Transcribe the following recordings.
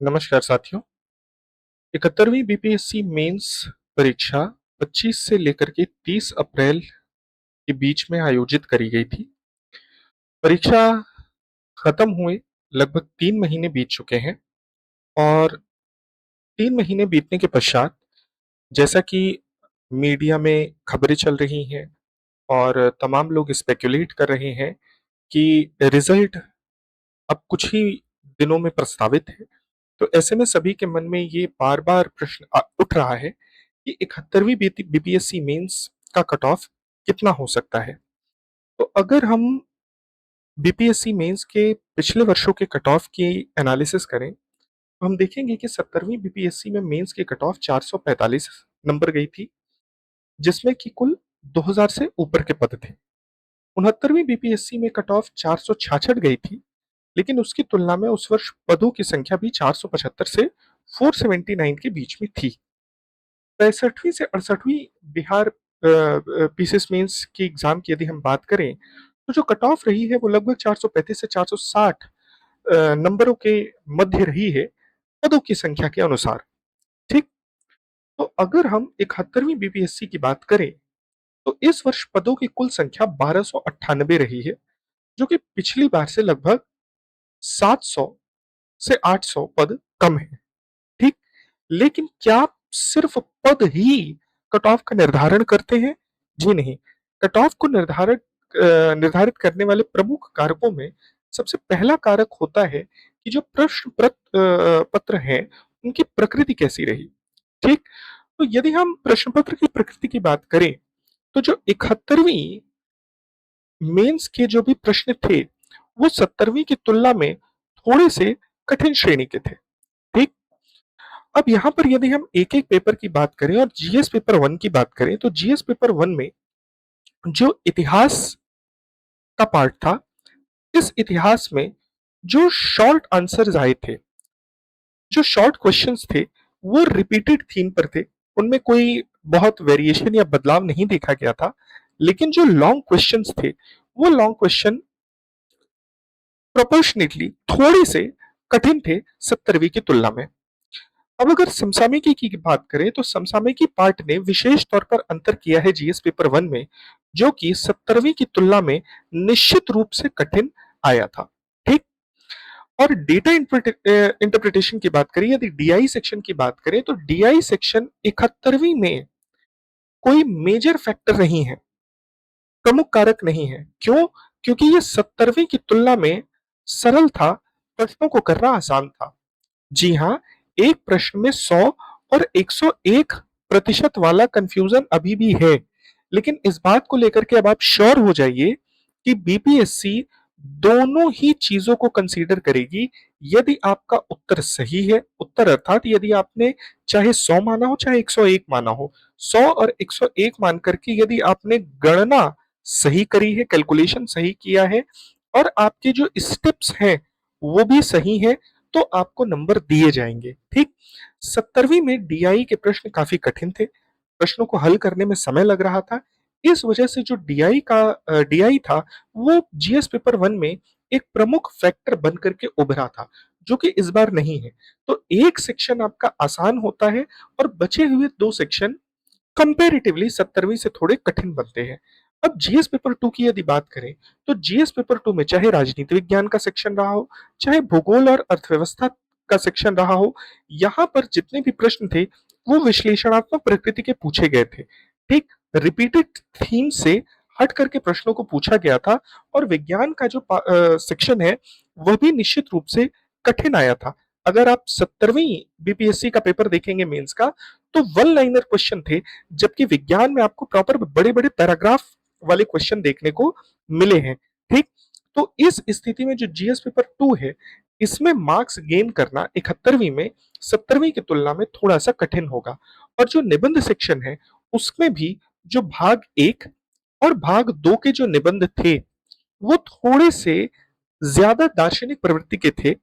नमस्कार साथियों। 71वीं BPSC mains परीक्षा 25 से लेकर के 30 अप्रैल के बीच में आयोजित करी गई थी। परीक्षा खत्म हुए लगभग 3 महीने बीत चुके हैं और 3 महीने बीतने के पश्चात जैसा कि मीडिया में खबरें चल रही हैं और तमाम लोग स्पेकुलेट कर रहे हैं कि रिजल्ट अब कुछ ही दिनों में प्रस्तावित है। तो ऐसे में सभी के मन में ये बार-बार प्रश्न उठ रहा है कि 71वीं बीपीएससी मेंस का कट ऑफ कितना हो सकता है। तो अगर हम बीपीएससी मेंस के पिछले वर्षों के कट ऑफ की एनालिसिस करें, तो हम देखेंगे कि 70वीं बीपीएससी में मेंस की कट ऑफ 445 नंबर गई थी, जिसमें कि कुल 2000 से ऊपर के पद थे। 69वीं बीपीएससी में कट ऑफ 466 गई थी, लेकिन उसकी तुलना में उस वर्ष पदों की संख्या भी 475 से 479 के बीच में थी। 65वीं से 68वीं बिहार पीसीएस मेंस की एग्जाम की यदि हम बात करें, तो जो कट ऑफ रही है वो लगभग 435 से 460 नंबरों के मध्य रही है, पदों की संख्या के अनुसार। ठीक। तो अगर हम 71वीं बीपीएससी की बात करें, तो इस वर्ष पदों की कुल संख्या 1298 रही है, जो कि पिछली बार से लगभग 700 से 800 पद कम है। ठीक। लेकिन क्या सिर्फ पद ही कट ऑफ का निर्धारण करते हैं? जी नहीं। कट ऑफ को निर्धारित करने वाले प्रमुख कारकों में सबसे पहला कारक होता है कि जो पत्र हैं, उनकी प्रकृति कैसी रही। ठीक। तो यदि हम प्रश्न पत्र की प्रकृति की बात करें, तो जो 71वीं मेंस के जो भी प्रश्न थे, वो 70वीं की तुलना में थोड़े से कठिन श्रेणी के थे। ठीक। अब यहाँ पर यदि हम एक-एक पेपर की बात करें और जीएस पेपर 1 की बात करें, तो जीएस पेपर 1 में जो इतिहास का पार्ट था, इस इतिहास में जो शॉर्ट आंसर्स आए थे, जो शॉर्ट क्वेश्चंस थे, वो रिपीटेड थीम पर थे। उनमें कोई बहुत वेरिएशन या बदलाव नहीं देखा गया था। लेकिन जो लॉन्ग क्वेश्चंस थे, वो लॉन्ग क्वेश्चन प्रोपोर्शनेटली थोड़े से कठिन थे 70वीं की तुलना में। अब अगर समसामयिकी की बात करें, तो समसामयिकी पार्ट ने विशेष तौर पर अंतर किया है जीएस पेपर 1 में, जो कि 70वीं की तुलना में निश्चित रूप से कठिन आया था। ठीक। और डेटा इंटरप्रिटेशन की बात करें, यदि डीआई सेक्शन की बात करें, तो डीआई सेक्शन 71वीं में कोई मेजर फैक्टर नहीं है, प्रमुख कारक नहीं है। क्यों? क्योंकि ये 70वीं की तुलना में सरल था, प्रश्नों को करना आसान था। जी हाँ, एक प्रश्न में 100 और 101% वाला कंफ्यूजन अभी भी है। लेकिन इस बात को लेकर के अब आप श्योर हो जाइए कि बीपीएससी दोनों ही चीजों को कंसीडर करेगी। यदि आपका उत्तर सही है, उत्तर अर्थात यदि आपने चाहे 100 माना हो, चाहे 101 माना हो, 100 और 101 मान करके यदि आपने गणना सही करी है, कैलकुलेशन सही किया है और आपके जो स्टेप्स हैं वो भी सही है, तो आपको नंबर दिए जाएंगे। ठीक। 70वीं में डीआई के प्रश्न काफी कठिन थे, प्रश्नों को हल करने में समय लग रहा था। इस वजह से जो डीआई था, वो जीएस पेपर 1 में एक प्रमुख फैक्टर बन करके उभरा था, जो कि इस बार नहीं है। तो एक सेक्शन आपका आसान होता है और बचे हुए दो सेक्शन कंपैरेटिवली 70वीं से थोड़े कठिन बनते हैं। अब जीएस पेपर 2 की यदि बात करें, तो जीएस पेपर 2 में चाहे राजनीति विज्ञान का सेक्शन रहा हो, चाहे भूगोल और अर्थव्यवस्था का सेक्शन रहा हो, यहाँ पर जितने भी प्रश्न थे, वो विश्लेषणात्मक प्रकृति के पूछे गए थे। ठीक। रिपीटेड थीम से हट करके प्रश्नों को पूछा गया था और विज्ञान का जो सेक्शन है, वह भी निश्चित रूप से कठिन आया था। अगर आप 70वीं बीपीएससी का पेपर देखेंगे मेंस का, तो वन लाइनर क्वेश्चन थे, जबकि विज्ञान में आपको प्रॉपर बड़े-बड़े पैराग्राफ वाले क्वेश्चन देखने को मिले हैं। ठीक। तो इस स्थिति में जो जीएस पेपर 2 है, इसमें मार्क्स गेन करना 71वीं में 70वीं की तुलना में थोड़ा-सा कठिन होगा। और जो निबंध सेक्शन है, उसमें भी जो भाग 1 और भाग 2 के जो निबंध थे, वो थोड़े से ज्यादा दार्शनिक प्रवृत्ति के थे।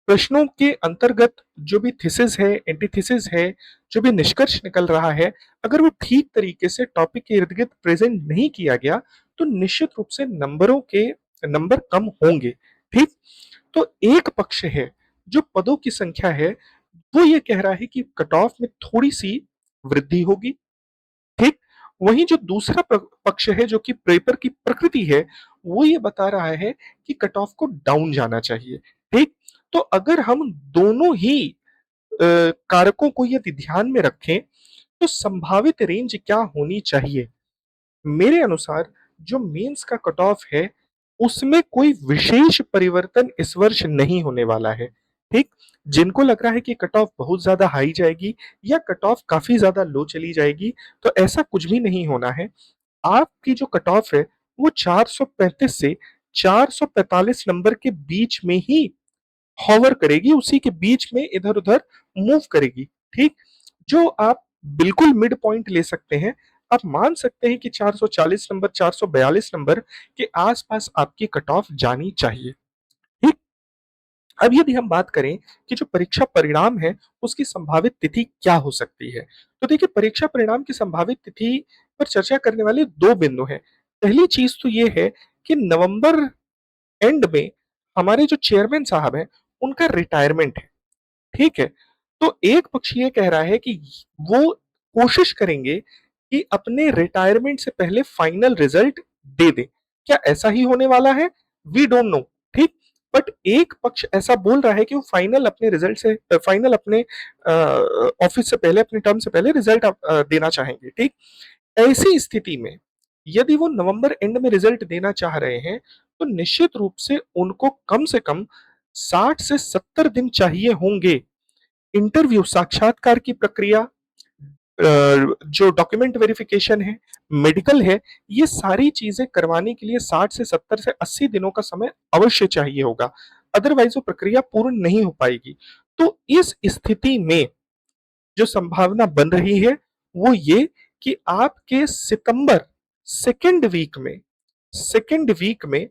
प्रश्नों के अंतर्गत जो भी थीसिस है, एंटीथीसिस है, जो भी निष्कर्ष निकल रहा है, अगर वो ठीक तरीके से टॉपिक के इर्द-गिर्द प्रेजेंट नहीं किया गया, तो निश्चित रूप से नंबर कम होंगे। ठीक। तो एक पक्ष है जो पदों की संख्या है वो ये कह रहा है कि कट ऑफ में थोड़ी-सी वृद्धि होगी, ठीक? वहीं जो दूसरा पक्ष है जो कि पेपर की प्रकृति है, वो ये बता रहा है कि कट ऑफ को डाउन जाना चाहिए, ठीक? तो अगर हम दोनों ही कारकों को यदि ध्यान में रखें, तो संभावित रेंज क्या होनी चाहिए? मेरे अनुसार जो मेंस का कट ऑफ है, उसमें कोई विशेष परिवर्तन इस वर्ष नहीं होने वाला है, ठीक? जिनको लग रहा है कि कट ऑफ बहुत ज़्यादा हाई जाएगी या कट ऑफ काफ़ी ज़्यादा लो चली जाएगी, तो ऐसा कुछ भी नहीं होना है। आपकी जो कट ऑफ है, वो 435 से 445 नंबर के बीच में ही हॉवर करेगी, उसी के बीच में इधर-उधर मूव करेगी, ठीक? जो आप बिल्कुल मिड पॉइंट ले सकते हैं। आप मान सकते हैं कि 440 नंबर, 442 नंबर के आस-पास आपकी कट ऑफ जानी चाहिए, ठीक? अब यदि हम बात करें कि जो परीक्षा परिणाम है, उसकी संभावित तिथि क्या हो सकती है? तो देखिए परीक्षा परिणाम की संभावित तिथि पर चर्चा करने वाले 2 बिंदु हैं। पहली चीज़ तो ये है कि नवंबर एंड में हमारे जो चेयरमैन साहब हैं, उनका रिटायरमेंट है। ठीक है? तो एक पक्ष ये कह रहा है कि वो कोशिश करेंगे कि अपने रिटायरमेंट से पहले फाइनल रिजल्ट दे दें। क्या ऐसा ही होने वाला है? वी डोंट नो, ठीक? बट एक पक्ष ऐसा बोल रहा है कि वो फाइनल अपने रिजल्ट से फाइनल अपने ऑफिस से पहले, अपनी टर्म से पहले रिजल्ट देना चाहेंगे, ठीक? ऐसी स्थिति में यदि वो नवंबर एंड में रिजल्ट देना चाह रहे हैं, तो निश्चित रूप से कम 60 से 70 दिन चाहिए होंगे। इंटरव्यू साक्षात्कार की प्रक्रिया, जो डॉक्यूमेंट वेरिफिकेशन है, मेडिकल है, ये सारी चीजें करवाने के लिए 60 से 70 से 80 दिनों का समय अवश्य चाहिए होगा। अदरवाइज वो प्रक्रिया पूर्ण नहीं हो पाएगी। तो इस स्थिति में जो संभावना बन रही है वो ये कि आपके सितंबर सेकेंड वीक में सेकेंड वीक में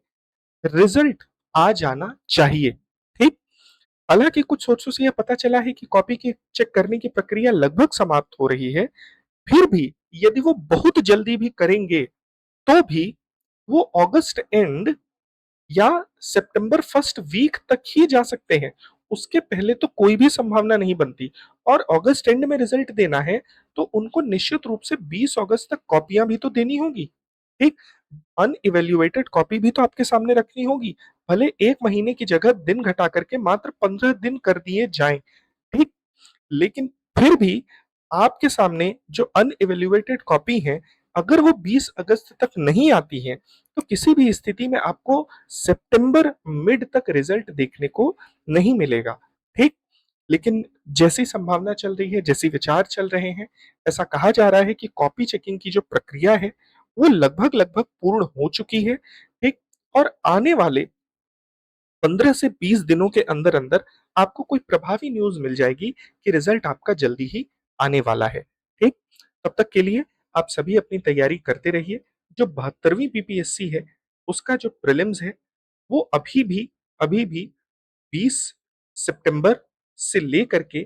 रिजल्ट आ जाना चाहिए, ठीक? हालांकि कुछ सोर्सों से यह पता चला है कि कॉपी की चेक करने की प्रक्रिया लगभग समाप्त हो रही है। फिर भी यदि वो बहुत जल्दी भी करेंगे तो भी वो अगस्त एंड या सितंबर फर्स्ट वीक तक ही जा सकते हैं। उसके पहले तो कोई भी संभावना नहीं बनती। और अगस्त एंड में रिजल्ट देना है तो उनको निश्चित रूप से 20 अगस्त तक कॉपियां भी तो देनी होगी, ठीक? अनइवैल्यूएटेड कॉपी भी तो आपके सामने रखनी होगी। भले 1 महीने की जगह दिन घटा करके मात्र 15 दिन कर दिए जाएं, ठीक? लेकिन फिर भी आपके सामने जो अनइवैल्यूएटेड कॉपी है, अगर वो 20 अगस्त तक नहीं आती है, तो किसी भी स्थिति में आपको सितंबर मिड तक रिजल्ट देखने को नहीं मिलेगा, ठीक? लेकिन जैसी संभावना चल रही है, जैसे विचार चल रहे हैं, ऐसा कहा जा रहा है कि कॉपी चेकिंग की जो प्रक्रिया है, वो लगभग-लगभग पूर्ण हो चुकी है, ठीक? और आने वाले 15 से 20 दिनों के अंदर-अंदर आपको कोई प्रभावी न्यूज़ मिल जाएगी कि रिज़ल्ट आपका जल्दी ही आने वाला है, ठीक? तब तक के लिए आप सभी अपनी तैयारी करते रहिए। जो 72वीं बीपीएससी है, उसका जो प्रीलिम्स है, वो अभी भी 20 सितंबर से लेकर के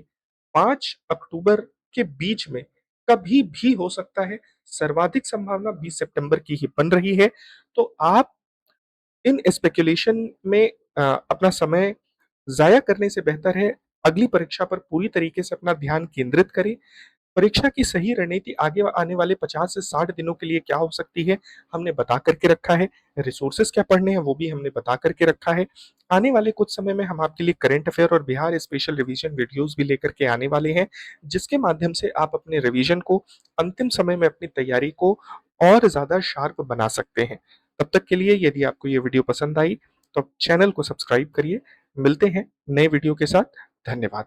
5 अक्टूबर के बीच में कभी भी हो सकता है। सर्वाधिक संभावना 20 सितंबर की ही बन रही है। तो आप इन स्पेकुलेशन में अपना समय ज़ाया करने से बेहतर है अगली परीक्षा पर पूरी तरीके से अपना ध्यान केंद्रित करें। परीक्षा की सही रणनीति आगे आने वाले 50 से 60 दिनों के लिए क्या हो सकती है, हमने बता कर के रखा है। रिसोर्सेज़ क्या पढ़ने हैं, वो भी हमने बता कर के रखा है। आने वाले कुछ समय में हम आपके लिए करंट अफेयर और बिहार स्पेशल रिवीजन वीडियोज़ भी लेकर के आने वाले हैं, जिसके माध्यम से आप अपने रिवीजन को अंतिम समय में अपनी तैयारी को और ज़्यादा शार्प बना सकते हैं। तब तक के लिए यदि आपको ये वीडियो पसंद आई, तो चैनल को सब्सक्राइब करिए। मिलते हैं नए वीडियो के साथ। धन्यवाद।